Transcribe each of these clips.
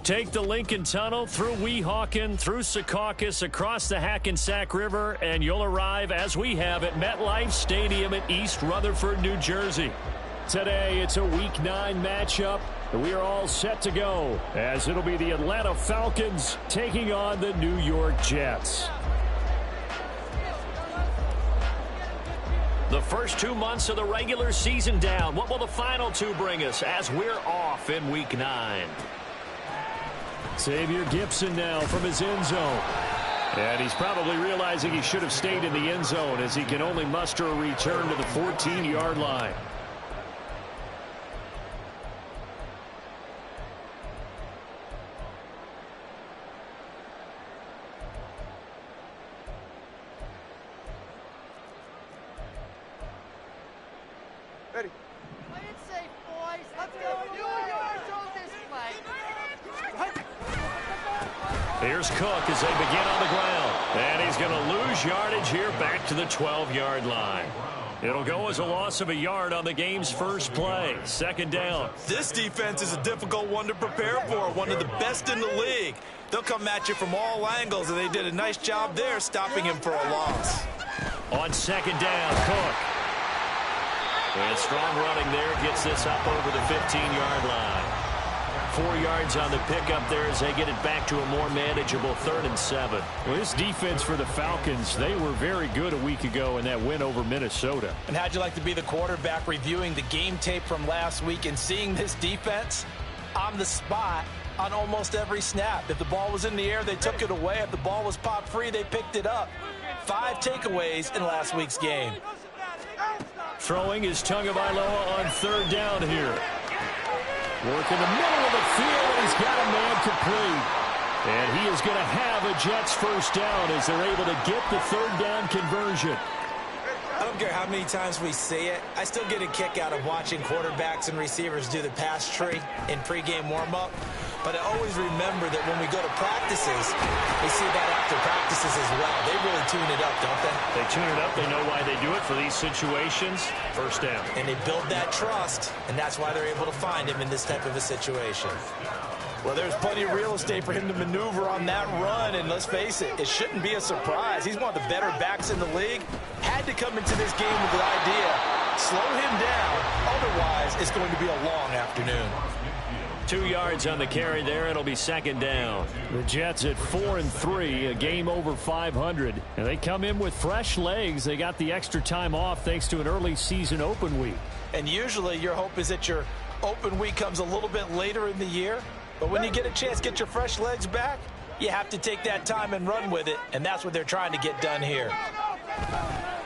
Take the Lincoln Tunnel through Weehawken, through Secaucus, across the Hackensack River, and you'll arrive, as we have, at MetLife Stadium in East Rutherford, New Jersey. Today, it's a Week 9 matchup, and we are all set to go, as it'll be the Atlanta Falcons taking on the New York Jets. The first 2 months of the regular season down. What will the final 2 bring us as we're off in Week 9? Xavier Gipson now from his end zone. And he's probably realizing he should have stayed in the end zone as he can only muster a return to the 14-yard line. Ready. Play it safe, boys. Let's go. New York on this play. Here's Cook as they begin on the ground. And he's going to lose yardage here back to the 12-yard line. It'll go as a loss of a yard on the game's first play. Second down. This defense is a difficult one to prepare for, one of the best in the league. They'll come at you from all angles, and they did a nice job there stopping him for a loss. On second down, Cook. And strong running there gets this up over the 15-yard line. 4 yards on the pickup there as they get it back to a more manageable 3rd and 7. Well, this defense for the Falcons, they were very good a week ago in that win over Minnesota. And how'd you like to be the quarterback reviewing the game tape from last week and seeing this defense on the spot on almost every snap? If the ball was in the air, they took it away. If the ball was popped free, they picked it up. 5 takeaways in last week's game. Throwing is Tagovailoa on 3rd down here. Work in the middle of the field, and he's got a man complete. And he is going to have a Jets first down as they're able to get the 3rd down conversion. I don't care how many times we see it. I still get a kick out of watching quarterbacks and receivers do the pass tree in pregame warm-up. But I always remember that when we go to practices, we see that after practices as well. They really tune it up, don't they? They tune it up. They know why they do it for these situations. First down. And they build that trust, and that's why they're able to find him in this type of a situation. Well, there's plenty of real estate for him to maneuver on that run, and let's face it, it shouldn't be a surprise. He's one of the better backs in the league. Had to come into this game with the idea, slow him down, otherwise it's going to be a long afternoon. 2 yards on the carry there. It'll be second down. The Jets at 4-3, a game over 500. And they come in with fresh legs. They got the extra time off thanks to an early season open week. And usually your hope is that your open week comes a little bit later in the year. But when you get a chance to get your fresh legs back, you have to take that time and run with it. And that's what they're trying to get done here.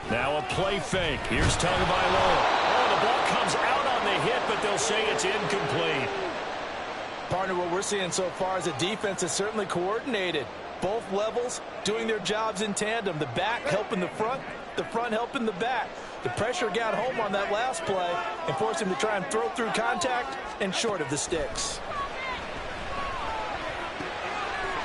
Now a play fake. Here's Tagovailoa. Oh, the ball comes out on the hit, but they'll say it's incomplete. Partner, what we're seeing so far is a defense is certainly coordinated. Both levels doing their jobs in tandem. The back helping the front helping the back. The pressure got home on that last play and forced him to try and throw through contact and short of the sticks.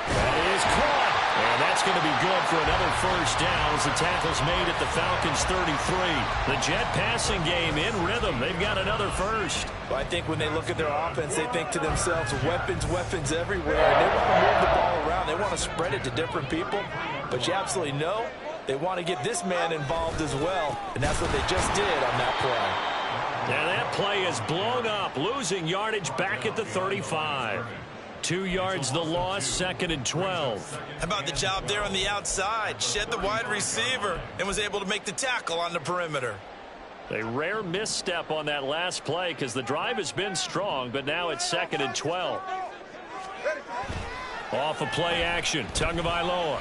That is caught. And that's going to be good for another first down as the tackle's made at the Falcons' 33. The Jet passing game in rhythm. They've got another first. Well, I think when they look at their offense, they think to themselves, weapons, weapons everywhere. And they want to move the ball around. They want to spread it to different people. But you absolutely know they want to get this man involved as well. And that's what they just did on that play. And that play is blown up, losing yardage back at the 35. 2 yards the loss, 2nd and 12. How about the job there on the outside? Shed the wide receiver and was able to make the tackle on the perimeter. A rare misstep on that last play because the drive has been strong, but now it's 2nd and 12. Off of play action, Tagovailoa.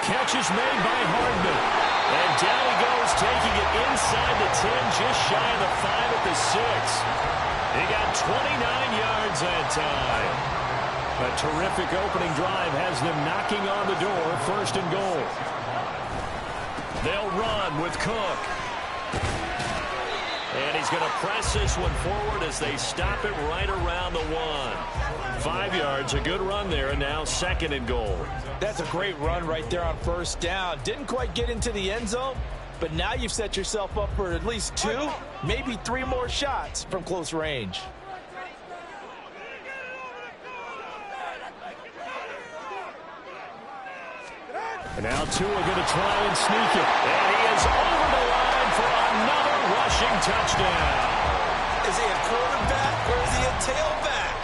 Catch is made by Hardman. And down he goes, taking it inside the 10, just shy of the 5 at the 6. He got 29 yards that time. A terrific opening drive has them knocking on the door, 1st and goal. They'll run with Cook. And he's going to press this one forward as they stop it right around the 1. 5 yards, a good run there, and now 2nd and goal. That's a great run right there on 1st down. Didn't quite get into the end zone, but now you've set yourself up for at least 2, maybe 3 more shots from close range. And now Tua going to try and sneak it. And he is over the line for another rushing touchdown. Is he a quarterback or is he a tailback?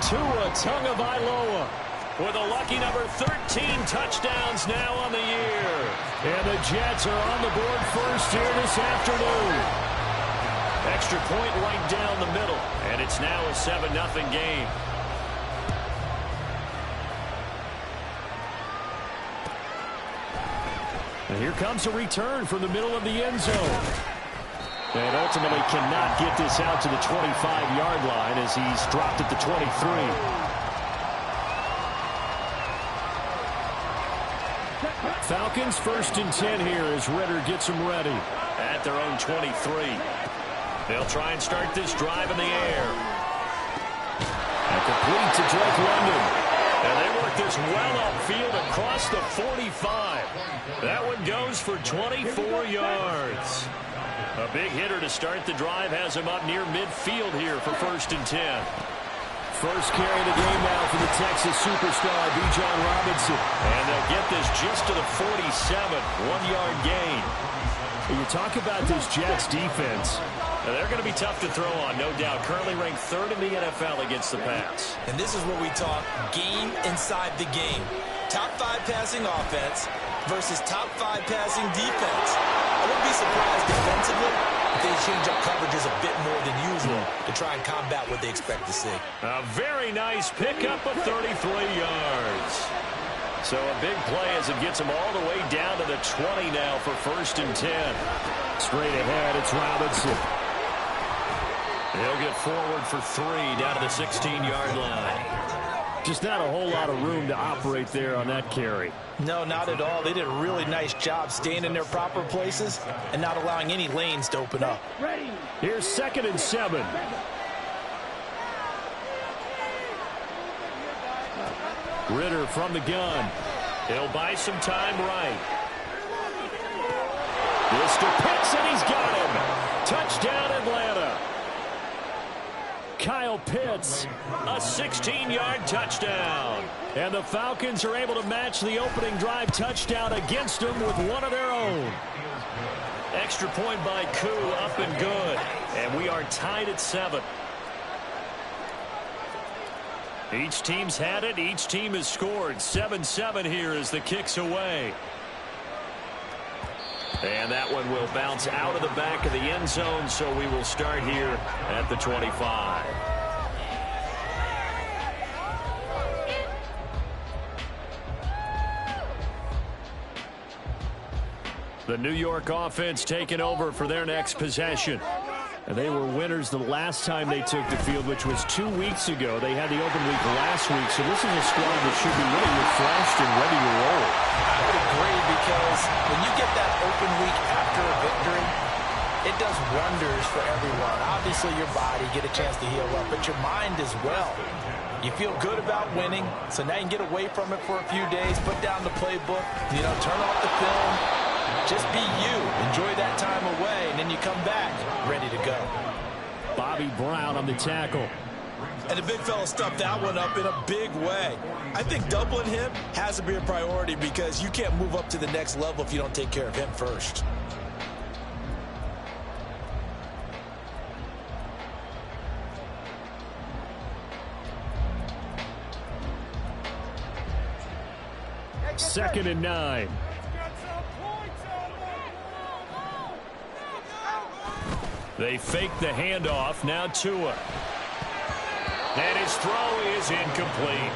Tua Tagovailoa with a lucky number 13 touchdowns now on the year. And the Jets are on the board first here this afternoon. Extra point right down the middle. And it's now a 7-0 game. And here comes a return from the middle of the end zone. And ultimately cannot get this out to the 25-yard line as he's dropped at the 23. Falcons 1st and 10 here as Ritter gets them ready. At their own 23. They'll try and start this drive in the air. And complete to Drake London. And they work this well upfield across the 45. That one goes for 24 yards. A big hitter to start the drive has him up near midfield here for 1st and 10. First carry of the game now for the Texas superstar, Bijan Robinson. And they'll get this just to the 47, 1-yard gain. When you talk about this Jets defense, they're going to be tough to throw on, no doubt. Currently ranked 3rd in the NFL against the pass. And this is where we talk game inside the game. Top 5 passing offense versus top 5 passing defense. I wouldn't be surprised defensively if they change up coverages a bit more than usual to try and combat what they expect to see. A very nice pickup of 33 yards. So a big play as it gets them all the way down to the 20 now for 1st and 10. Straight ahead, it's Robinson. He'll get forward for 3 down to the 16-yard line. Just not a whole lot of room to operate there on that carry. No, not at all. They did a really nice job staying in their proper places and not allowing any lanes to open up. Here's 2nd and 7. Ritter from the gun. He'll buy some time right. Mr. Pitts, and he's got him. Touchdown, Atlanta. Kyle Pitts, a 16-yard touchdown. And the Falcons are able to match the opening drive touchdown against them with one of their own. Extra point by Koo, up and good. And we are tied at 7. Each team's had it. Each team has scored. 7-7 here as the kick's away. And that one will bounce out of the back of the end zone, so we will start here at the 25. The New York offense taking over for their next possession. And they were winners the last time they took the field, which was 2 weeks ago. They had the open week last week, so this is a squad that should be really refreshed and ready to roll. I would agree, because when you get that open week after a victory, it does wonders for everyone. Obviously, your body, get a chance to heal up, but your mind as well. You feel good about winning, so now you can get away from it for a few days, put down the playbook, turn off the film. Just be you. Enjoy that time away, and then you come back ready to go. Bobby Brown on the tackle. And the big fella stuffed that one up in a big way. I think doubling him has to be a priority because you can't move up to the next level if you don't take care of him first. Second and 9. They fake the handoff. Now Tua. And his throw is incomplete.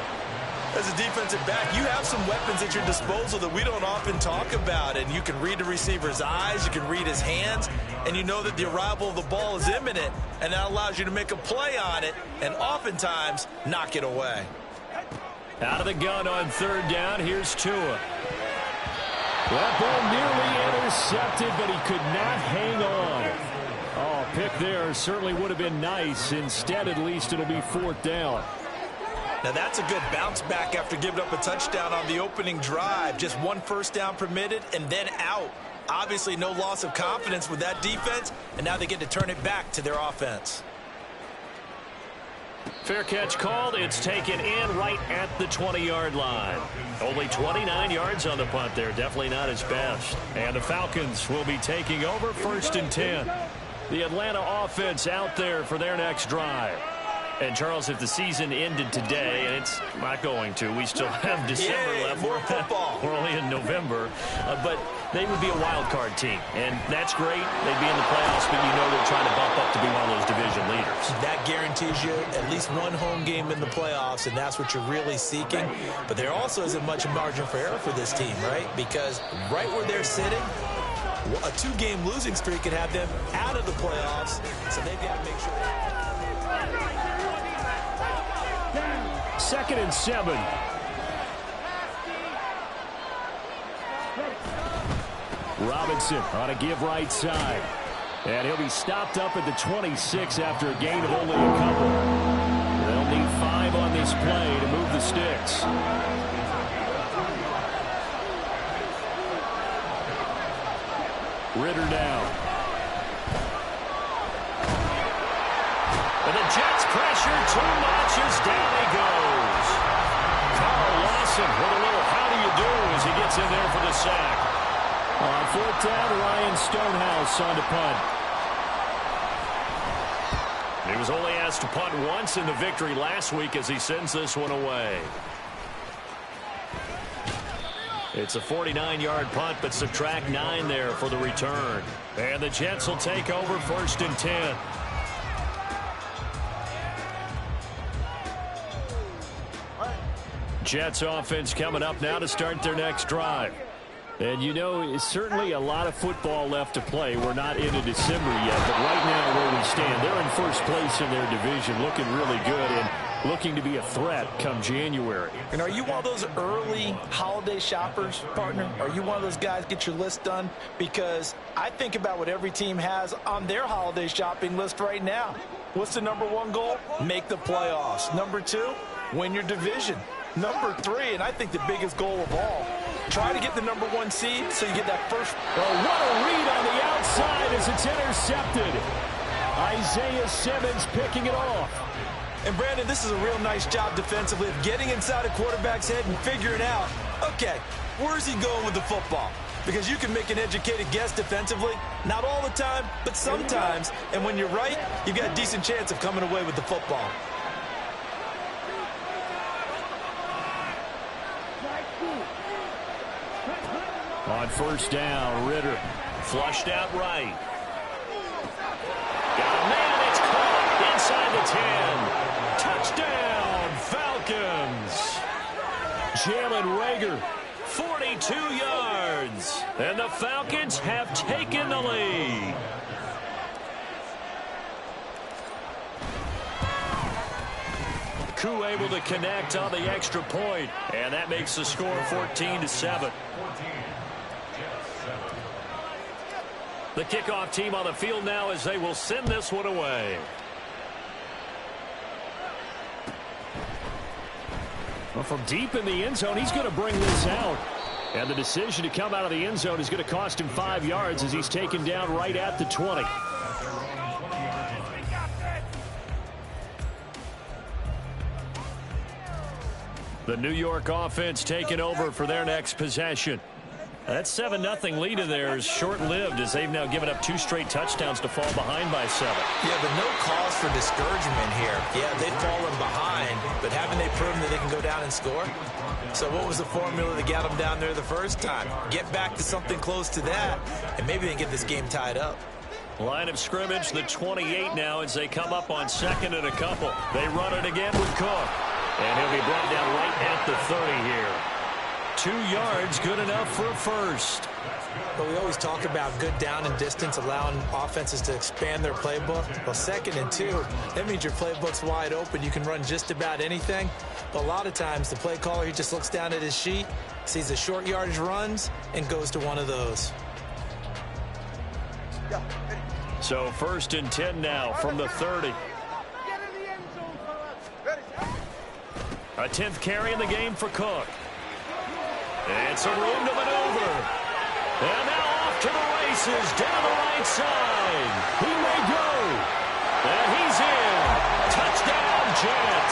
As a defensive back, you have some weapons at your disposal that we don't often talk about. And you can read the receiver's eyes, you can read his hands, and you know that the arrival of the ball is imminent. And that allows you to make a play on it and oftentimes knock it away. Out of the gun on 3rd down. Here's Tua. That ball nearly intercepted, but he could not hang on. Oh, pick there certainly would have been nice. Instead, at least, it'll be 4th down. Now, that's a good bounce back after giving up a touchdown on the opening drive. Just 1 first down permitted and then out. Obviously, no loss of confidence with that defense, and now they get to turn it back to their offense. Fair catch called. It's taken in right at the 20-yard line. Only 29 yards on the punt there. Definitely not his best. And the Falcons will be taking over 1st and 10. The Atlanta offense out there for their next drive. And, Charles, if the season ended today, and it's not going to, we still have December left. More football. We're only in November. But they would be a wild card team. And that's great. They'd be in the playoffs, but you know they're trying to bump up to be one of those division leaders. That guarantees you at least one home game in the playoffs, and that's what you're really seeking. But there also isn't much margin for error for this team, right? Because right where they're sitting, a 2-game losing streak could have them out of the playoffs. So they've got to make sure. 2nd and 7. Robinson on a give right side. And he'll be stopped up at the 26 after a gain of only a couple. They'll need 5 on this play to move the sticks. Ritter down. And the Jets pressure too much as down he goes. Carl Lawson with a little how do you do as he gets in there for the sack. On 4th down, Ryan Stonehouse on to punt. He was only asked to punt once in the victory last week as he sends this one away. It's a 49-yard punt, but subtract 9 there for the return. And the Jets will take over 1st and 10. Jets offense coming up now to start their next drive. And, you know, it's certainly a lot of football left to play. We're not into December yet, but right now where we stand, they're in first place in their division, looking really good and looking to be a threat come January. And are you one of those early holiday shoppers, partner? Are you one of those guys get your list done? Because I think about what every team has on their holiday shopping list right now. What's the #1 goal? Make the playoffs. #2, win your division. #3, and I think the biggest goal of all, try to get the #1 seed so you get that first. Oh, what a read on the outside as it's intercepted. Isaiah Simmons picking it off. And, Brandon, this is a real nice job defensively of getting inside a quarterback's head and figuring out, okay, where's he going with the football? Because you can make an educated guess defensively, not all the time, but sometimes. And when you're right, you've got a decent chance of coming away with the football. On 1st down, Ritter flushed out right. Got a man, it's caught inside the 10. Touchdown, Falcons. Jalen Reagor, 42 yards. And the Falcons have taken the lead. Koo able to connect on the extra point, and that makes the score 14-7. The kickoff team on the field now as they will send this one away. Well, from deep in the end zone, he's going to bring this out. And the decision to come out of the end zone is going to cost him 5 yards as he's taken down right at the 20. The New York offense taking over for their next possession. That 7-0 lead of theirs short-lived as they've now given up 2 straight touchdowns to fall behind by 7. Yeah, but no cause for discouragement here. Yeah, they've fallen behind, but haven't they proven that they can go down and score? So what was the formula that got them down there the first time? Get back to something close to that, and maybe they can get this game tied up. Line of scrimmage, the 28 now as they come up on 2nd and a couple. They run it again with Cook. And he'll be brought down right at the 30 here. 2 yards, good enough for a first. But we always talk about good down and distance, allowing offenses to expand their playbook. Well, 2nd and 2, that means your playbook's wide open. You can run just about anything. But a lot of times, the play caller, he just looks down at his sheet, sees the short yardage runs, and goes to one of those. So 1st and 10 now from the 30. A 10th carry in the game for Cook. And some room to maneuver. And now off to the races down the right side. He may go. And he's in. Touchdown, Jets.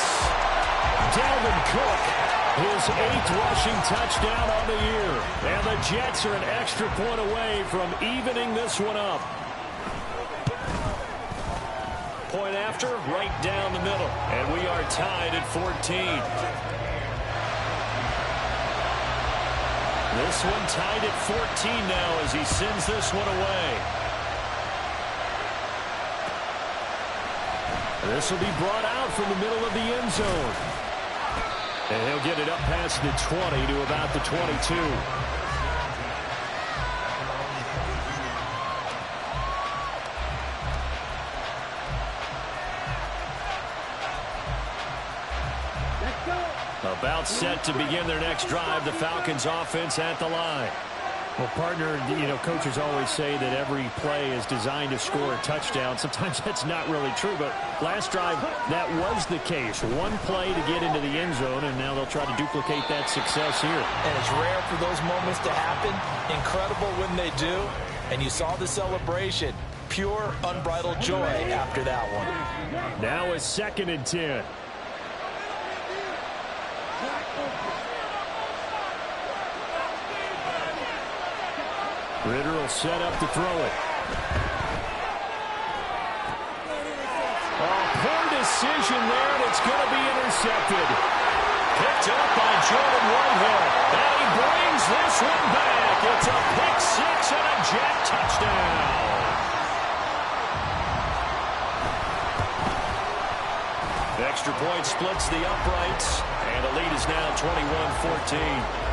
his 8th rushing touchdown on the year. And the Jets are an extra point away from evening this one up. Point after, right down the middle. And we are tied at 14. This one tied at 14 now as he sends this one away. This will be brought out from the middle of the end zone. And he'll get it up past the 20 to about the 22. About set to begin their next drive. The Falcons offense at the line. Well, partner, coaches always say that every play is designed to score a touchdown. Sometimes that's not really true, but last drive, that was the case. One play to get into the end zone, and now they'll try to duplicate that success here. And it's rare for those moments to happen. Incredible when they do. And you saw the celebration. Pure, unbridled joy after that one. Now it's 2nd and 10. Ritter will set up to throw it. Oh, poor decision there, and it's going to be intercepted. Picked up by Jordan Whitehead, and he brings this one back. It's a pick six and a Jet touchdown. Extra point splits the uprights, and the lead is now 21-14.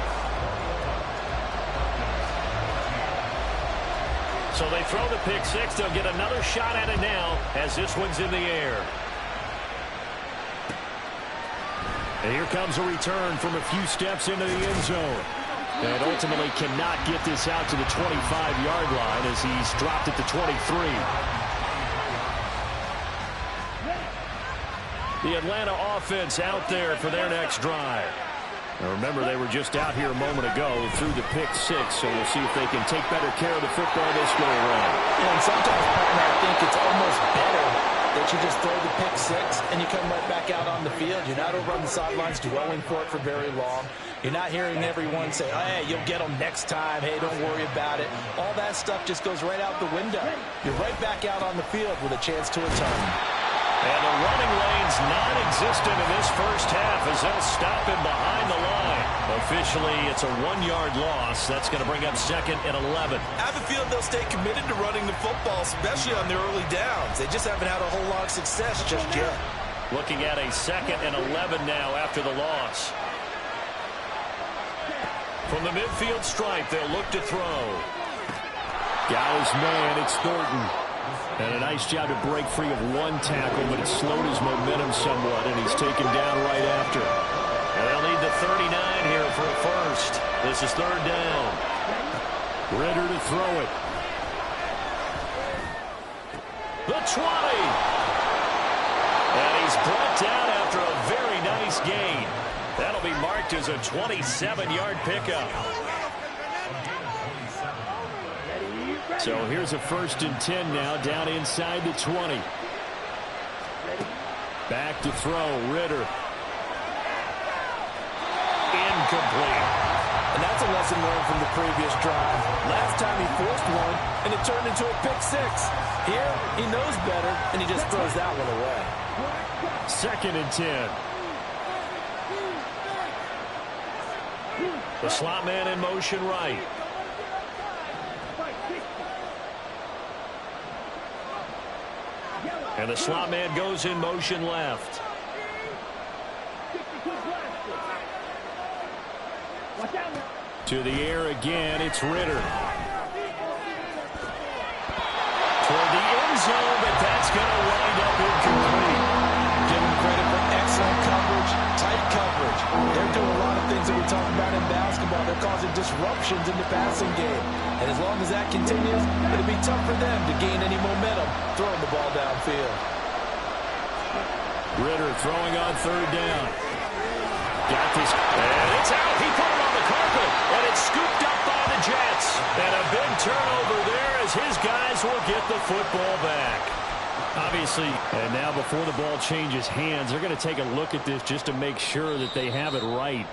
So they throw the pick six. They'll get another shot at it now as this one's in the air. And here comes a return from a few steps into the end zone. And ultimately cannot get this out to the 25-yard line as he's dropped at the 23. The Atlanta offense out there for their next drive. Now remember, they were just out here a moment ago through the pick six, so we'll see if they can take better care of the football this go around. And sometimes, partner, I think it's almost better that you just throw the pick six and you come right back out on the field. You're not over on the sidelines dwelling for it for very long. You're not hearing everyone say, hey, you'll get them next time. Hey, don't worry about it. All that stuff just goes right out the window. You're right back out on the field with a chance to atone. And the running lane's non-existent in this first half as they'll stop him behind the line. Officially, it's a 1-yard loss. That's going to bring up 2nd and 11. I have a feeling they'll stay committed to running the football, especially on their early downs. They just haven't had a whole lot of success just yet. Looking at a 2nd and 11 now after the loss. From the midfield stripe, they'll look to throw. Got his man, it's Thornton. And a nice job to break free of one tackle, but it slowed his momentum somewhat, and he's taken down right after. And they'll need the 39 here for a first. This is 3rd down. Ritter to throw it. The 20. And he's brought down after a very nice gain. That'll be marked as a 27-yard pickup. So here's a 1st and 10 now, down inside the 20. Back to throw, Ritter. Incomplete. And that's a lesson learned from the previous drive. Last time he forced one, and it turned into a pick six. Here, he knows better, and he just throws that one away. 2nd and 10. The slot man in motion right. And the slot man goes in motion left. To the air again, it's Ritter. Toward the end zone, but that's going to wind up incomplete. Give him credit for excellent coverage, tight coverage. They're doing a lot of things that we talk about in basketball. They're causing disruptions in the passing game. And as long as that continues, it'll be tough for them to gain any momentum throwing the ball downfield. Ritter throwing on 3rd down. Got this, and it's out. He put it on the carpet, and it's scooped up by the Jets. And a big turnover there as his guys will get the football back. Obviously, and now before the ball changes hands, they're going to take a look at this just to make sure that they have it right.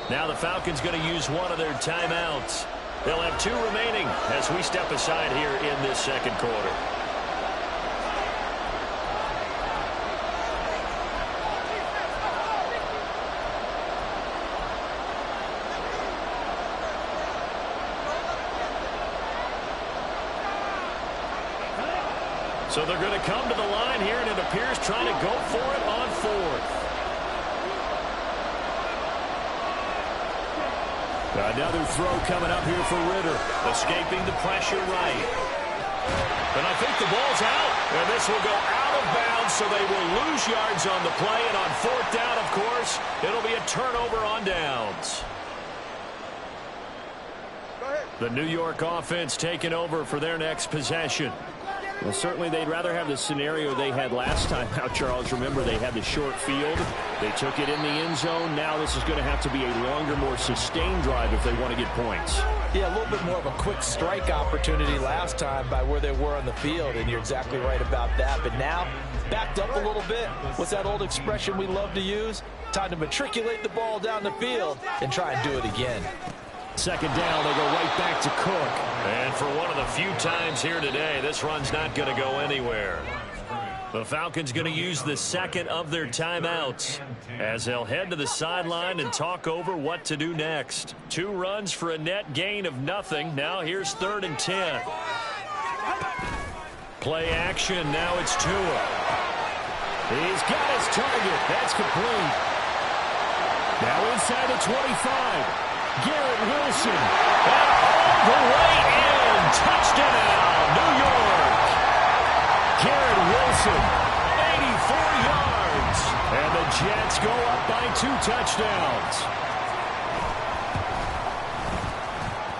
Now the Falcons going to use one of their timeouts. They'll have 2 remaining as we step aside here in this second quarter. So they're going to come to the line here, and it appears trying to go for it on 4th. Another throw coming up here for Ritter. Escaping the pressure right. And I think the ball's out. And this will go out of bounds, so they will lose yards on the play. And on 4th down, of course, it'll be a turnover on downs. The New York offense taking over for their next possession. Well, certainly they'd rather have the scenario they had last time out, Charles. Remember, they had the short field. They took it in the end zone. Now this is going to have to be a longer, more sustained drive if they want to get points. Yeah, a little bit more of a quick strike opportunity last time by where they were on the field, and you're exactly right about that. But now, backed up a little bit. What's that old expression we love to use? Time to matriculate the ball down the field and try and do it again. Second down, they go right back to Cook. And for one of the few times here today, this run's not going to go anywhere. The Falcons going to use the second of their timeouts as they'll head to the sideline and talk over what to do next. 2 runs for a net gain of nothing. Now here's 3rd and 10. Play action. Now it's Tua. He's got his target. That's complete. Now inside the 25. Garrett Wilson. And all the way in. Touchdown, New York. Garrett Wilson, 84 yards. And the Jets go up by 2 touchdowns.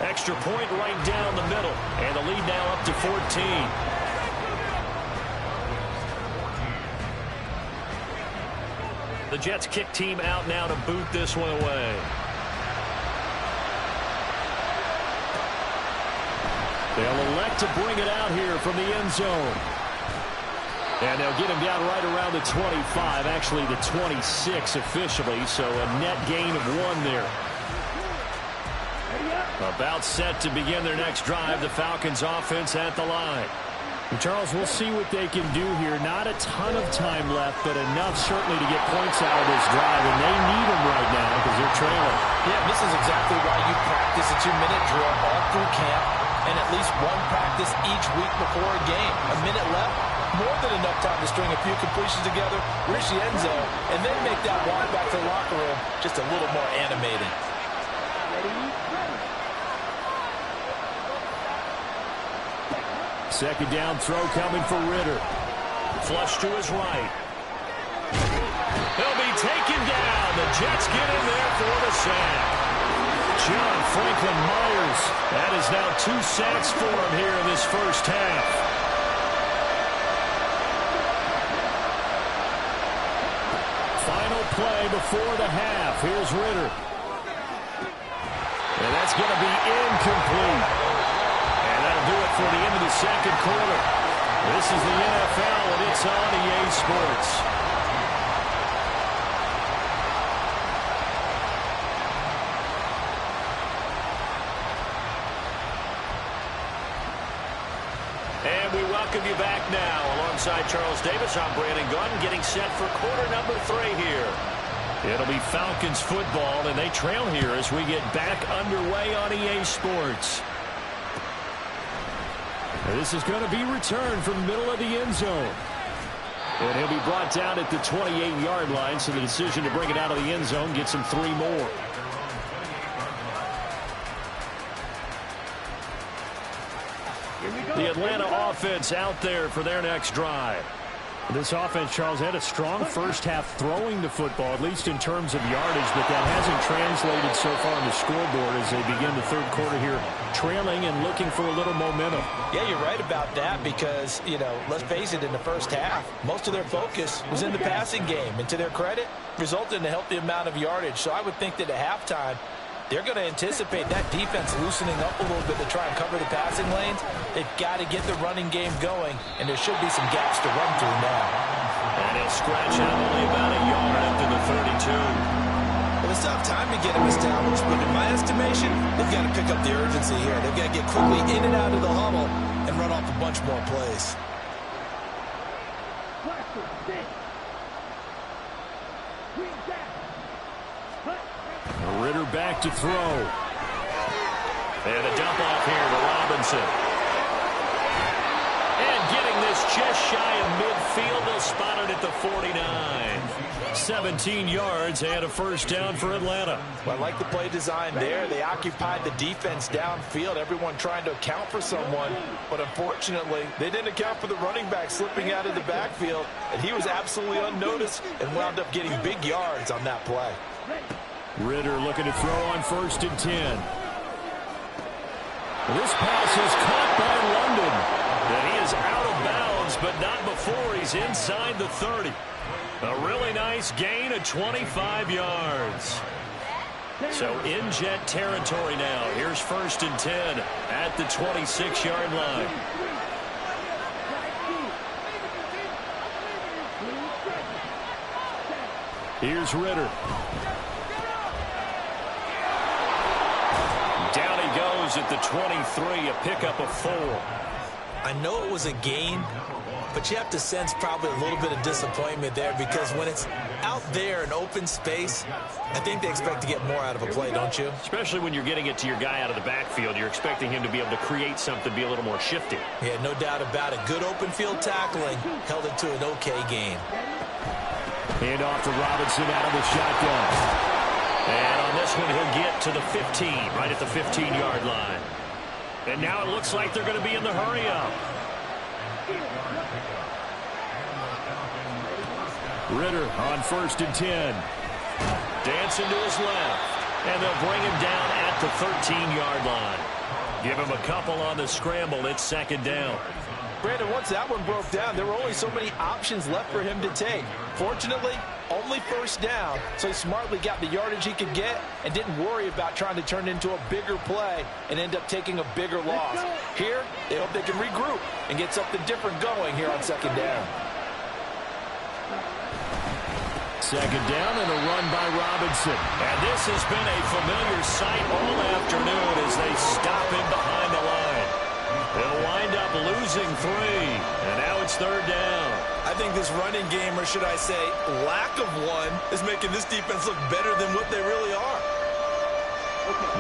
Extra point right down the middle. And the lead now up to 14. The Jets kick team out now to boot this one away. They'll elect to bring it out here from the end zone. And they'll get him down right around the 25, actually the 26 officially, so a net gain of 1 there. About set to begin their next drive, the Falcons offense at the line. And Charles, we'll see what they can do here. Not a ton of time left, but enough certainly to get points out of this drive, and they need them right now because they're trailing. Yeah, this is exactly why you practice a 2-minute drill all through camp, and at least 1 practice each week before a game. A minute left, more than enough time to string a few completions together, reach the end zone, and then make that walk back to the locker room just a little more animated. Second down throw coming for Ritter. Flush to his right. He'll be taken down. The Jets get in there for the sack. John Franklin Myers. That is now 2 sacks for him here in this first half. Final play before the half. Here's Ritter. And that's going to be incomplete. And that'll do it for the end of the second quarter. This is the NFL, and it's on EA Sports. And we welcome you back now. Alongside Charles Davis, I'm Brandon Gunn, getting set for quarter number 3 here. It'll be Falcons football, and they trail here as we get back underway on EA Sports. And this is going to be returned from the middle of the end zone. And he'll be brought down at the 28-yard line, so the decision to bring it out of the end zone gets him 3 more. The Atlanta offense out there for their next drive. This offense, Charles, had a strong first half throwing the football, at least in terms of yardage, but that hasn't translated so far on the scoreboard as they begin the third quarter here, trailing and looking for a little momentum. Yeah, you're right about that because, you know, let's face it, in the first half, most of their focus was in the passing game, and to their credit, resulted in a healthy amount of yardage. So I would think that at halftime, they're going to anticipate that defense loosening up a little bit to try and cover the passing lanes. They've got to get the running game going, and there should be some gaps to run through now. And he'll scratch out only about a yard after the 32. But it's still have time to get him established, but in my estimation, they've got to pick up the urgency here. They've got to get quickly in and out of the huddle and run off a bunch more plays. Ritter back to throw. And a dump off here to Robinson. And getting this just shy of midfield, they'll spot it at the 49. 17 yards and a first down for Atlanta. Well, I like the play design there. They occupied the defense downfield, everyone trying to account for someone. But unfortunately, they didn't account for the running back slipping out of the backfield. And he was absolutely unnoticed and wound up getting big yards on that play. Ritter looking to throw on 1st and 10. This pass is caught by London. And he is out of bounds, but not before he's inside the 30. A really nice gain of 25 yards. So in Jet territory now. Here's 1st and 10 at the 26-yard line. Here's Ritter. Down he goes at the 23, a pickup of 4. I know it was a gain, but you have to sense probably a little bit of disappointment there because when it's out there in open space, I think they expect to get more out of a play, don't you? Especially when you're getting it to your guy out of the backfield. You're expecting him to be able to create something, be a little more shifty. Yeah, no doubt about it. Good open field tackling held it to an okay game. Hand off to Robinson out of the shotgun. And on this one, he'll get to the 15, right at the 15-yard line. And now it looks like they're going to be in the hurry-up. Ritter on 1st and 10. Dancing to his left. And they'll bring him down at the 13-yard line. Give him a couple on the scramble. It's 2nd down. Brandon, once that one broke down, there were only so many options left for him to take. Fortunately, only 1st down, so he smartly got the yardage he could get and didn't worry about trying to turn it into a bigger play and end up taking a bigger loss. Here, they hope they can regroup and get something different going here on 2nd down. 2nd down and a run by Robinson. And this has been a familiar sight all afternoon as they stop him behind the line. They'll wind up losing 3, and now it's 3rd down. I think this running game, or should I say lack of one, is making this defense look better than what they really are.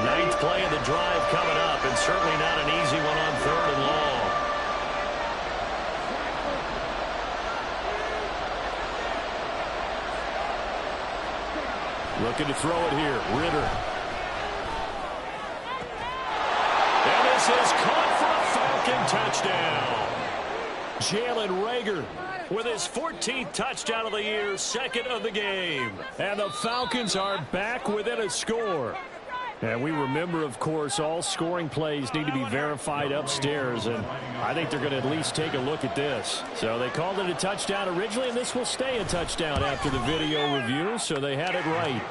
9th play of the drive coming up, and certainly not an easy one on 3rd and long. Looking to throw it here, Ritter. And this is caught for a Falcon touchdown. Jalen Reagor with his 14th touchdown of the year, 2nd of the game. And the Falcons are back within a score. And we remember, of course, all scoring plays need to be verified upstairs, and I think they're going to at least take a look at this. So they called it a touchdown originally, and this will stay a touchdown after the video review, so they had it right.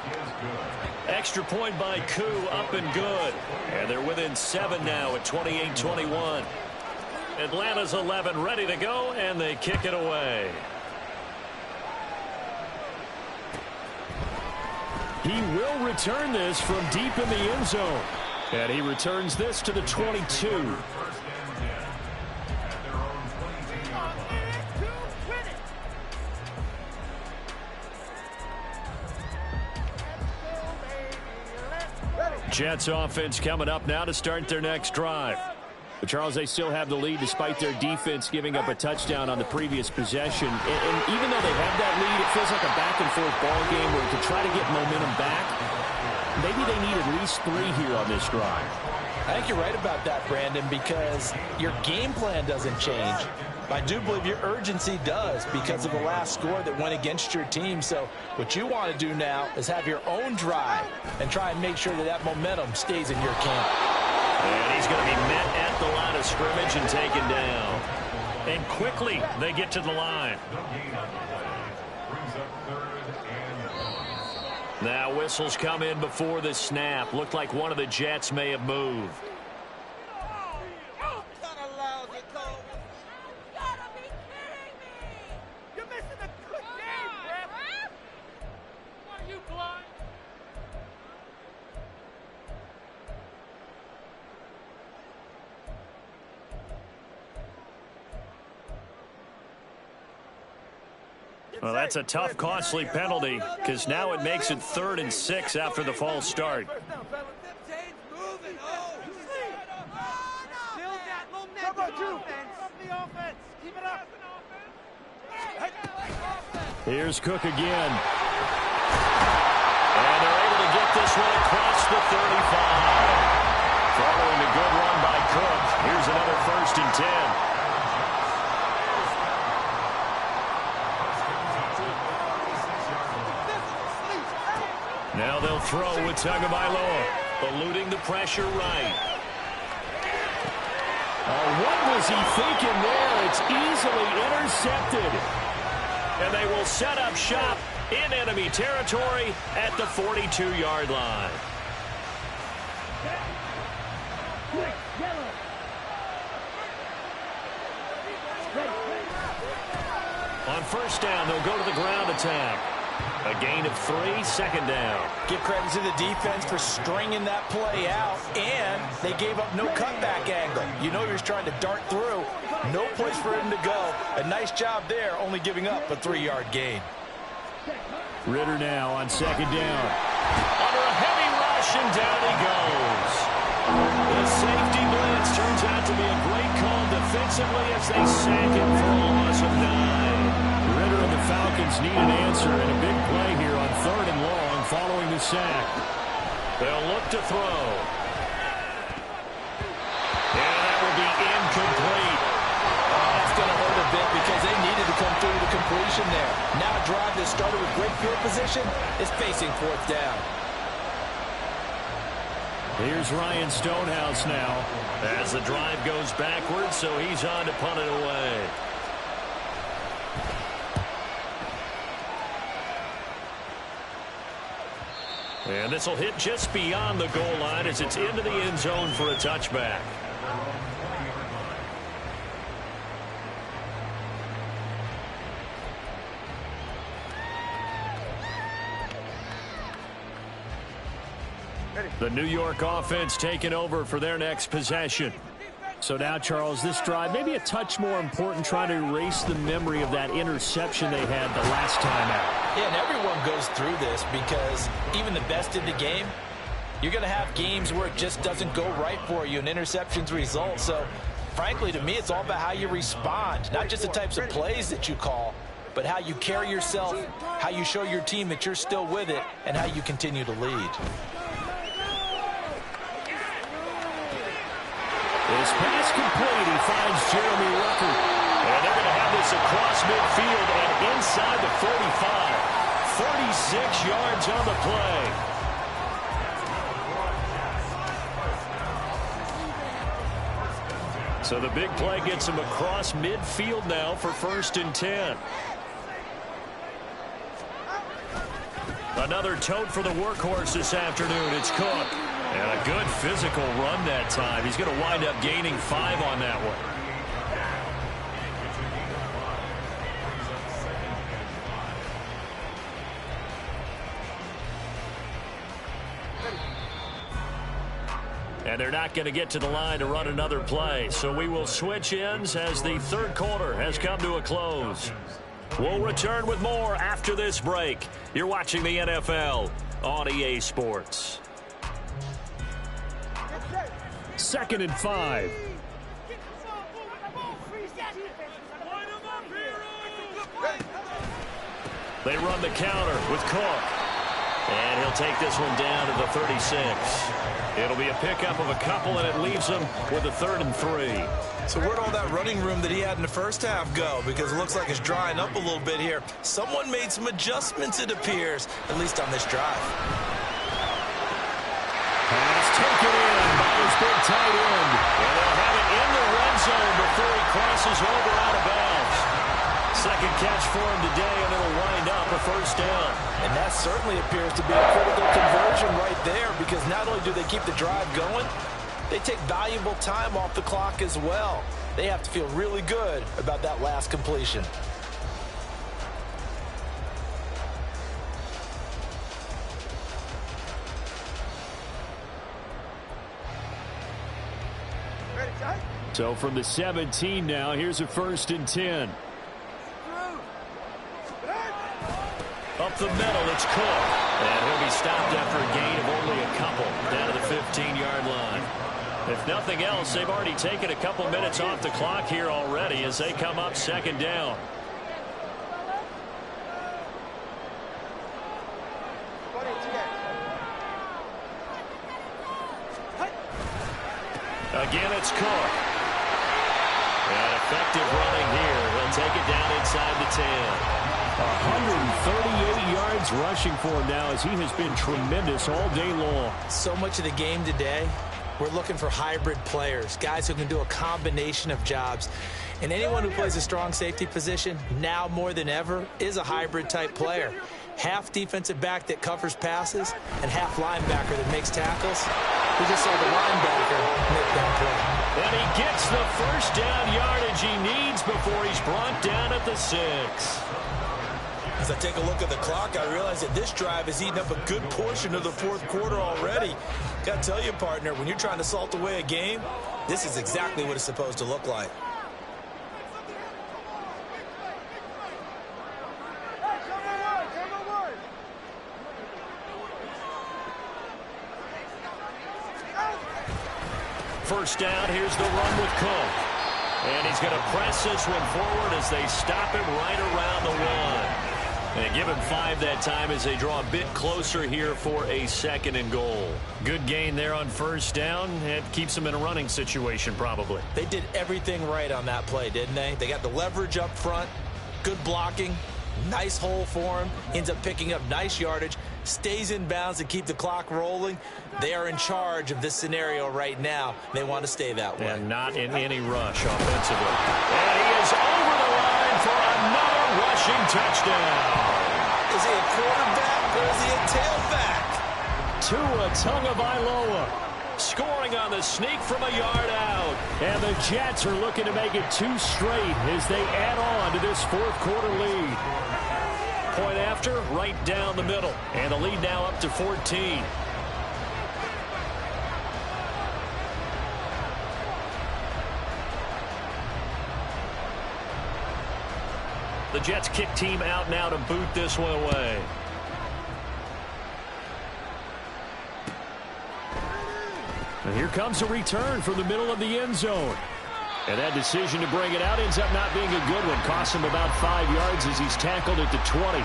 Extra point by Koo, up and good. And they're within 7 now at 28-21. Atlanta's 11 ready to go, and they kick it away. He will return this from deep in the end zone. And he returns this to the 22. Jets offense coming up now to start their next drive. But Charles, they still have the lead despite their defense giving up a touchdown on the previous possession. And even though they have that lead, it feels like a back-and-forth ball game where to try to get momentum back, maybe they need at least 3 here on this drive. I think you're right about that, Brandon, because your game plan doesn't change. I do believe your urgency does because of the last score that went against your team. So what you want to do now is have your own drive and try and make sure that that momentum stays in your camp. And he's going to be met at the line of scrimmage and taken down. And quickly they get to the line. Now whistles come in before the snap. Looked like one of the Jets may have moved. Well, that's a tough, costly penalty because now it makes it 3rd and 6 after the false start. Here's Cook again. And they're able to get this one across the 35. Following a good run by Cook, here's another 1st and 10. Now they'll throw with Tagovailoa, eluding the pressure right. Oh, what was he thinking there? It's easily intercepted. And they will set up shop in enemy territory at the 42-yard line. On 1st down, they'll go to the ground attack. A gain of 3, 2nd down. Give credit to the defense for stringing that play out, and they gave up no cutback angle. You know he was trying to dart through. No place for him to go. A nice job there, only giving up a 3-yard gain. Ritter now on 2nd down. Under a heavy rush, and down he goes. The safety blitz turns out to be a great call defensively as they sack him for a loss of 9. Ritter and the Falcons need an answer and a big play here on 3rd and long following the sack. They'll look to throw. And that will be incomplete. That's going to hurt a bit because they needed to come through the completion there. Now a drive that started with great field position is facing 4th down. Here's Ryan Stonehouse now as the drive goes backwards, so he's on to punt it away. And this will hit just beyond the goal line as it's into the end zone for a touchback. The New York offense taking over for their next possession. So now, Charles, this drive maybe a touch more important, trying to erase the memory of that interception they had the last time out. Yeah, and everyone goes through this because even the best in the game, you're going to have games where it just doesn't go right for you and interceptions result. So, frankly, to me, it's all about how you respond, not just the types of plays that you call, but how you carry yourself, how you show your team that you're still with it, and how you continue to lead. This pass complete. He finds Jeremy Rucker. And they're going to have this across midfield and inside the 45. 36 yards on the play. So the big play gets him across midfield now for 1st and 10. Another tote for the workhorse this afternoon. It's Cook. And a good physical run that time. He's going to wind up gaining 5 on that one. And they're not going to get to the line to run another play. So we will switch ends as the 3rd quarter has come to a close. We'll return with more after this break. You're watching the NFL on EA Sports. 2nd and 5. They run the counter with Cook. And he'll take this one down to the 36. It'll be a pickup of a couple, and it leaves him with a 3rd and 3. So where'd all that running room that he had in the first half go? Because it looks like it's drying up a little bit here. Someone made some adjustments, it appears, at least on this drive. Pass taken in by his big tight end. And they'll have it in the red zone before he crosses over out of bounds. Second catch for him today, and it'll wind up a 1st down. And that certainly appears to be a critical conversion right there, because not only do they keep the drive going, they take valuable time off the clock as well. They have to feel really good about that last completion. So from the 17 now, here's a 1st and 10. up the middle. It's Cook. And he'll be stopped after a gain of only a couple down to the 15-yard line. If nothing else, they've already taken a couple minutes off the clock here already as they come up second down. Again, it's Cook. And effective running here. He'll take it down inside the 10. 138 yards rushing for him now as he has been tremendous all day long. So much of the game today, we're looking for hybrid players, guys who can do a combination of jobs. And anyone who plays a strong safety position, now more than ever, is a hybrid type player. Half defensive back that covers passes and half linebacker that makes tackles. We just saw the linebacker make that play. And he gets the first down yardage he needs before he's brought down at the 6. As I take a look at the clock, I realize that this drive has eaten up a good portion of the fourth quarter already. Got to tell you, partner, when you're trying to salt away a game, this is exactly what it's supposed to look like. First down, here's the run with Cook. And he's going to press this one forward as they stop him right around the 1. And give him 5 that time as they draw a bit closer here for a 2nd and goal. Good gain there on first down. It keeps him in a running situation probably. They did everything right on that play, didn't they? They got the leverage up front, good blocking, nice hole for him, ends up picking up nice yardage, stays in bounds to keep the clock rolling. They are in charge of this scenario right now. They want to stay that way. And not in any rush offensively. And he is over the line for another rushing touchdown. Is he a quarterback or is he a tailback? Tua Tagovailoa scoring on the sneak from a yard out. And the Jets are looking to make it 2 straight as they add on to this fourth quarter lead. Point after, right down the middle. And the lead now up to 14. The Jets kick team out now to boot this one away. And here comes a return from the middle of the end zone. And that decision to bring it out ends up not being a good one. Costs him about 5 yards as he's tackled at the 20.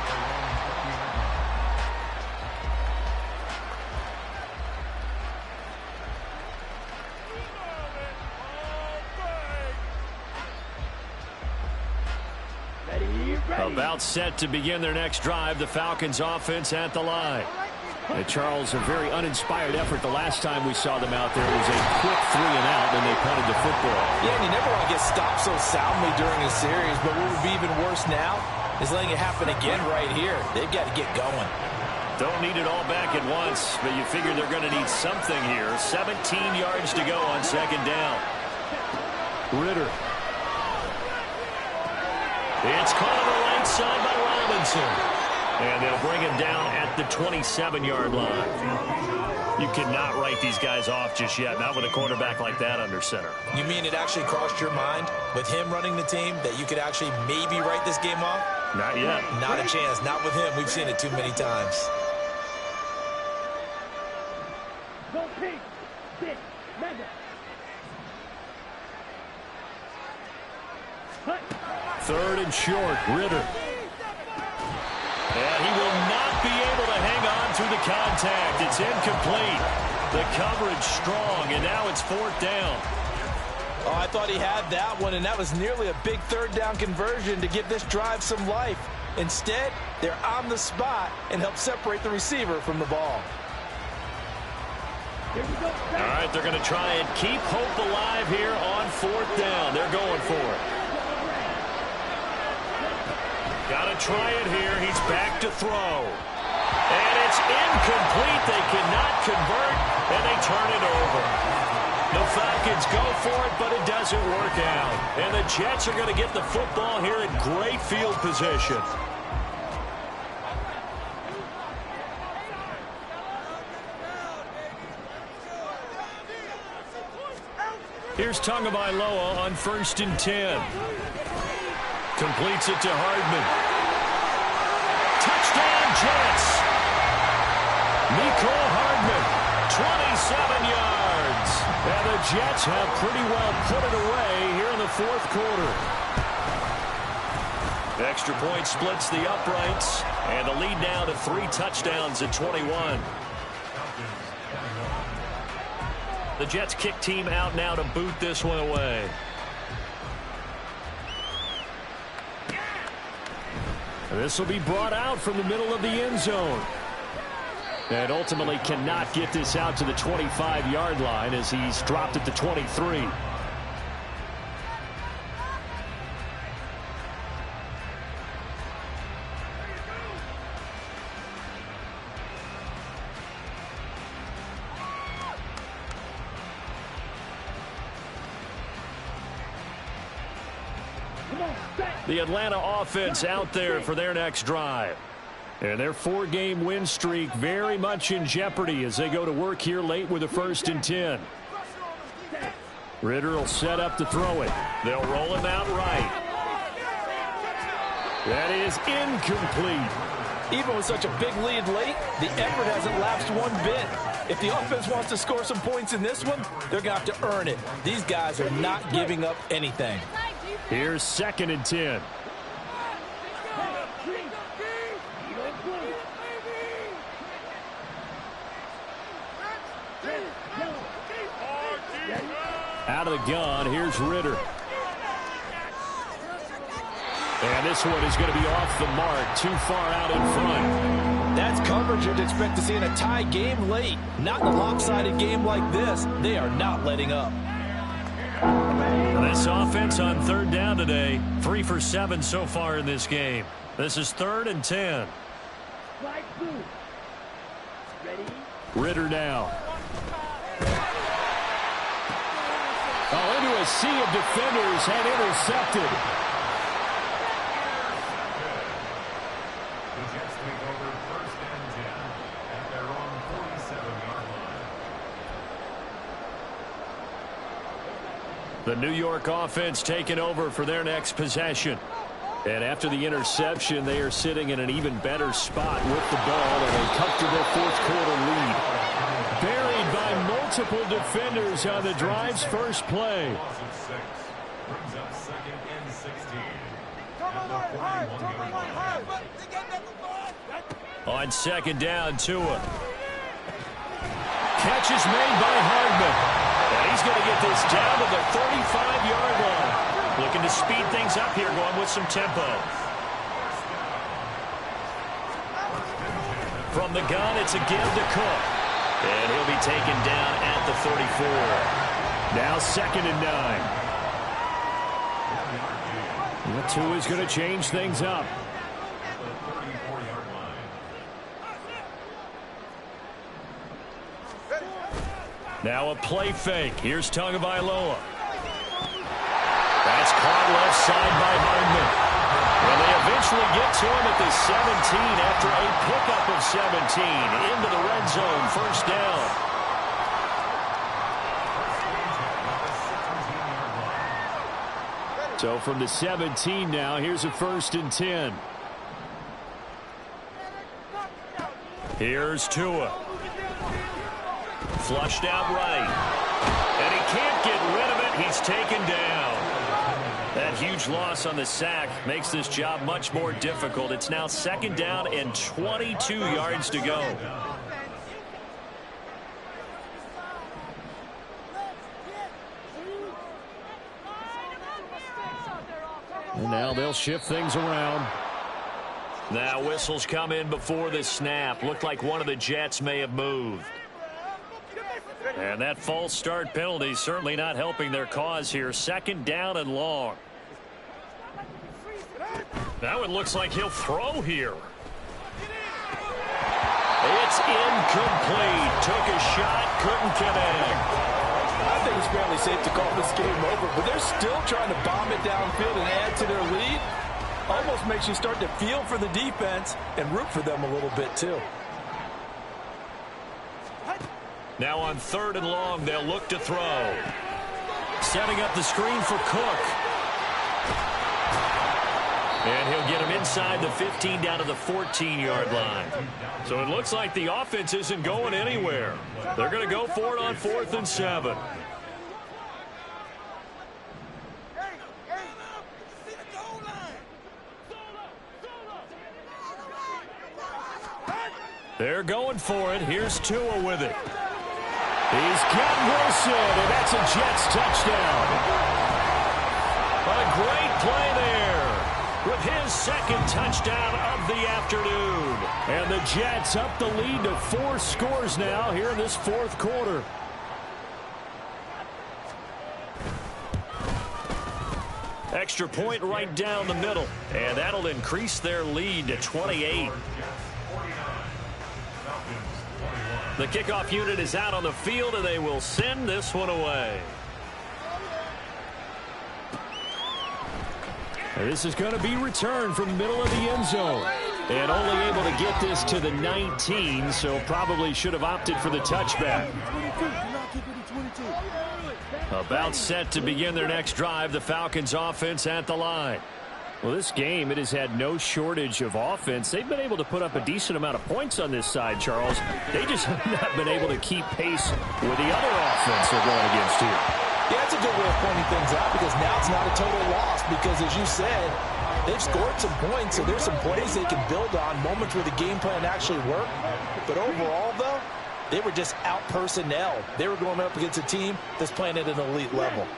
About set to begin their next drive. The Falcons offense at the line. And Charles, a very uninspired effort the last time we saw them out there. It was a quick 3 and out, and they punted the football. Yeah, and you never want to get stopped so soundly during a series, but what would be even worse now is letting it happen again right here. They've got to get going. Don't need it all back at once, but you figure they're going to need something here. 17 yards to go on second down. Ritter. It's caught on the right side by Robinson. And they'll bring him down at the 27-yard line. You cannot write these guys off just yet, not with a quarterback like that under center. You mean it actually crossed your mind with him running the team that you could actually maybe write this game off? Not yet. Not a chance. Not with him. We've seen it too many times. Third and short, Ritter. And he will not be able to hang on through the contact. It's incomplete. The coverage strong, and now it's 4th down. Oh, I thought he had that one, and that was nearly a big 3rd down conversion to give this drive some life. Instead, they're on the spot and help separate the receiver from the ball. All right, they're going to try and keep hope alive here on 4th down. They're going for it. Got to try it here. He's back to throw. And it's incomplete. They cannot convert, and they turn it over. The Falcons go for it, but it doesn't work out. And the Jets are going to get the football here in great field position. Here's Tagovailoa on 1st and 10. Completes it to Hardman. touchdown, Jets. Mecole Hardman, 27 yards. And the Jets have pretty well put it away here in the fourth quarter. Extra point splits the uprights, and the lead now to 3 touchdowns at 21. The Jets kick team out now to boot this one away. This will be brought out from the middle of the end zone. And ultimately cannot get this out to the 25-yard line as he's dropped at the 23. The Atlanta offense out there for their next drive. And their 4-game win streak very much in jeopardy as they go to work here late with a 1st and 10. Ritter will set up to throw it. They'll roll him out right. That is incomplete. Even with such a big lead late, the effort hasn't lapsed one bit. If the offense wants to score some points in this one, they're going to have to earn it. These guys are not giving up anything. Here's 2nd and 10. Out of the gun, here's Ritter. And this one is going to be off the mark, too far out in front. That's coverage you'd expect to see in a tie game late. Not in a lopsided game like this. They are not letting up. This offense on 3rd down today, 3 for 7 so far in this game. This is 3rd and 10. Ritter now. Oh, into a sea of defenders and intercepted. The Jets take over 1st and 10 at their own 47-yard line. The New York offense taking over for their next possession. And after the interception, they are sitting in an even better spot with the ball and a comfortable 4th quarter lead. Buried by multiple defenders on the drive's first play. Brings up 2nd and 16. On 2nd down, Tua. Catch is made by Hardman. And he's going to get this down to the 35-yard line. Looking to speed things up here, going with some tempo. From the gun, it's a give to Cook. And he'll be taken down at the 34. Now 2nd and 9. Tua's going to change things up. Now a play fake. Here's Tagovailoa. That's caught left side by Hardman. Well, they eventually get to him at the 17 after a pickup of 17 into the red zone. 1st down. So from the 17 now, here's a 1st and 10. Here's Tua. Flushed out right. And he can't get rid of it. He's taken down. That huge loss on the sack makes this job much more difficult. It's now 2nd down and 22 yards to go. And now they'll shift things around. Now whistles come in before the snap. Looked like one of the Jets may have moved. And that false start penalty certainly not helping their cause here. 2nd down and long. Now it looks like he'll throw here. It's incomplete. Took a shot, couldn't connect. I think it's fairly safe to call this game over, but they're still trying to bomb it downfield and add to their lead. Almost makes you start to feel for the defense and root for them a little bit too. Now on 3rd and long, they'll look to throw. Setting up the screen for Cook. And he'll get him inside the 15 down to the 14-yard line. So it looks like the offense isn't going anywhere. They're going to go for it on 4th and 7. They're going for it. Here's Tua with it. He's got Wilson, and that's a Jets touchdown. A great play there with his second touchdown of the afternoon. And the Jets up the lead to 4 scores now here in this 4th quarter. Extra point right down the middle, and that'll increase their lead to 28. The kickoff unit is out on the field, and they will send this one away. And this is going to be returned from the middle of the end zone. And only able to get this to the 19, so probably should have opted for the touchback. About set to begin their next drive, the Falcons offense at the line. Well, this game, it has had no shortage of offense. They've been able to put up a decent amount of points on this side, Charles. They just have not been able to keep pace with the other offense they're going against here. Yeah, that's a good way of pointing things out because now it's not a total loss because, as you said, they've scored some points, so there's some plays they can build on, moments where the game plan actually worked. But overall, though, they were just out personnel. They were going up against a team that's playing at an elite level.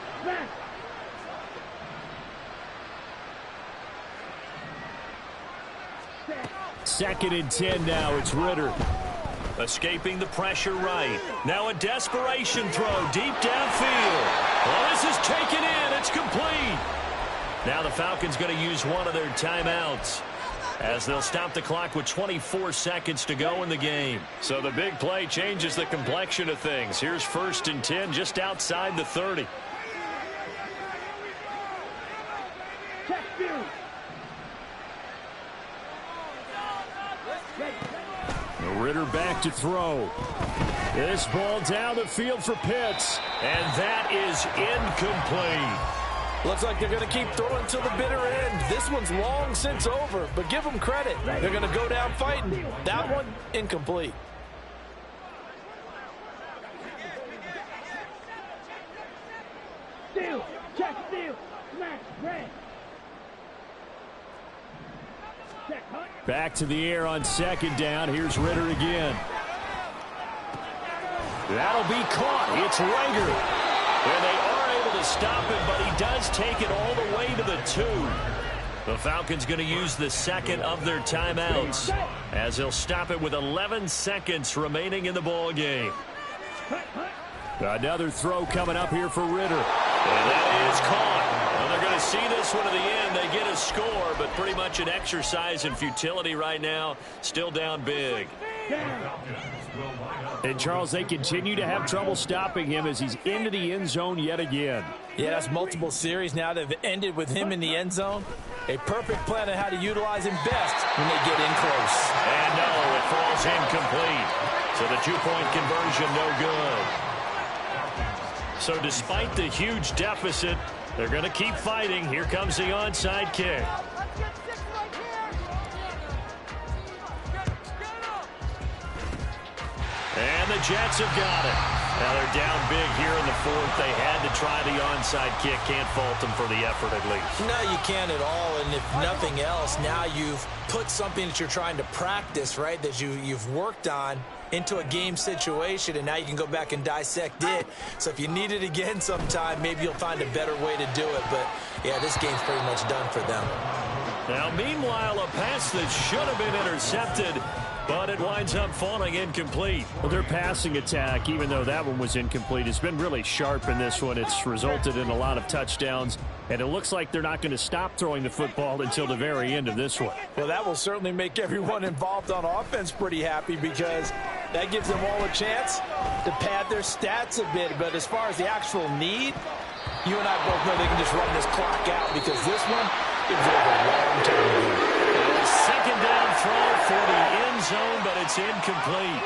Second and 10 now. It's Ritter. Escaping the pressure right. Now a desperation throw deep downfield. Well, this is taken in. It's complete. Now the Falcons going to use one of their timeouts as they'll stop the clock with 24 seconds to go in the game. So the big play changes the complexion of things. Here's 1st and 10 just outside the 30. Ritter back to throw. This ball down the field for Pitts. And that is incomplete. Looks like they're going to keep throwing till the bitter end. This one's long since over, but give them credit. They're going to go down fighting. That one, incomplete. Steal, check, steal, smash, red. Back to the air on 2nd down. Here's Ritter again. That'll be caught. It's Rager. And they are able to stop him, but he does take it all the way to the 2. The Falcons going to use the second of their timeouts as they'll stop it with 11 seconds remaining in the ball game. Another throw coming up here for Ritter. And that is caught. Well, they're going to see this one to the end. They get a score, but pretty much an exercise in futility right now. Still down big. And, Charles, they continue to have trouble stopping him as he's into the end zone yet again. Yeah, that's multiple series now that have ended with him in the end zone. A perfect plan on how to utilize him best when they get in close. And no, it falls incomplete. So the 2-point conversion no good. So despite the huge deficit, they're going to keep fighting. Here comes the onside kick. And the Jets have got it. Now they're down big here in the 4th. They had to try the onside kick. Can't fault them for the effort at least. No, you can't at all. And if nothing else, now you've put something that you're trying to practice, right, that you've worked on into a game situation, and now you can go back and dissect it. So if you need it again sometime, maybe you'll find a better way to do it. But, yeah, this game's pretty much done for them. Now, meanwhile, a pass that should have been intercepted, but it winds up falling incomplete. Well, their passing attack, even though that one was incomplete, has been really sharp in this one. It's resulted in a lot of touchdowns, and it looks like they're not going to stop throwing the football until the very end of this one. Well, that will certainly make everyone involved on offense pretty happy because that gives them all a chance to pad their stats a bit. But as far as the actual need, you and I both know they can just run this clock out because this one is over a long time ago. Second down throw for the end zone, but it's incomplete.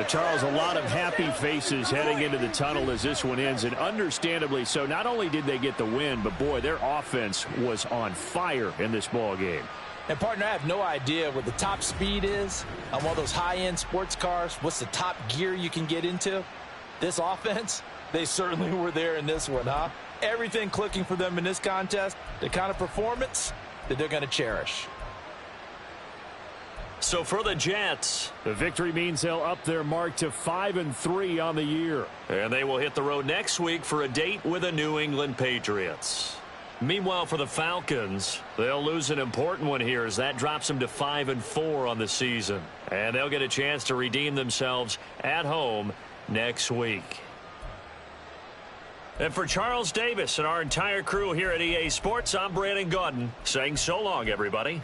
Charles, a lot of happy faces heading into the tunnel as this one ends, and understandably so. Not only did they get the win, but, boy, their offense was on fire in this ball game. And, partner, I have no idea what the top speed is on one of those high-end sports cars. What's the top gear you can get into? This offense, they certainly were there in this one, huh? Everything clicking for them in this contest, the kind of performance that they're going to cherish. So for the Jets, the victory means they'll up their mark to 5-3 on the year. And they will hit the road next week for a date with the New England Patriots. Meanwhile, for the Falcons, they'll lose an important one here as that drops them to 5-4 on the season. And they'll get a chance to redeem themselves at home next week. And for Charles Davis and our entire crew here at EA Sports, I'm Brandon Gaudin saying so long, everybody.